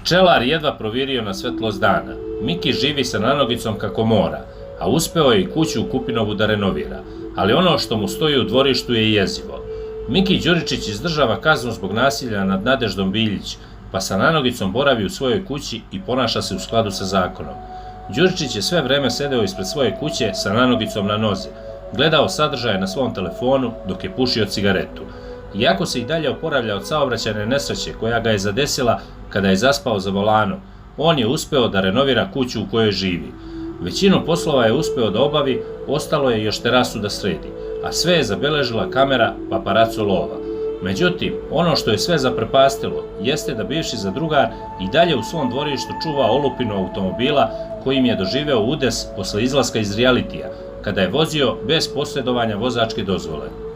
Pčelar jedva provirio na svetlost dana. Miki živi sa nanogicom kako mora, a uspeo je i kuću u Kupinovu da renovira, ali ono što mu stoji u dvorištu je jezivo. Miki Đuričić izdržava kaznu zbog nasilja nad Nadeždom Biljić, pa sa nanogicom boravi u svojoj kući i ponaša se u skladu sa zakonom. Đuričić je sve vreme sedeo ispred svoje kuće sa nanogicom na nozi, gledao sadržaje na svom telefonu dok je pušio cigaretu. Iako se i dalje oporavlja od saobraćajne nesreće koja ga je zadesila kada je zaspao za volanom, on je uspeo da renovira kuću u kojoj živi. Većinu poslova je uspeo da obavi, ostalo je još terasu da sredi, a sve je zabeležila kamera Paparaco lova. Međutim, ono što je sve zaprepastilo jeste da bivši zadrugar i dalje u svom dvorištu čuva olupinu automobila kojim je doživeo udes posle izlaska iz realitija, kada je vozio bez posjedovanja vozačke dozvole.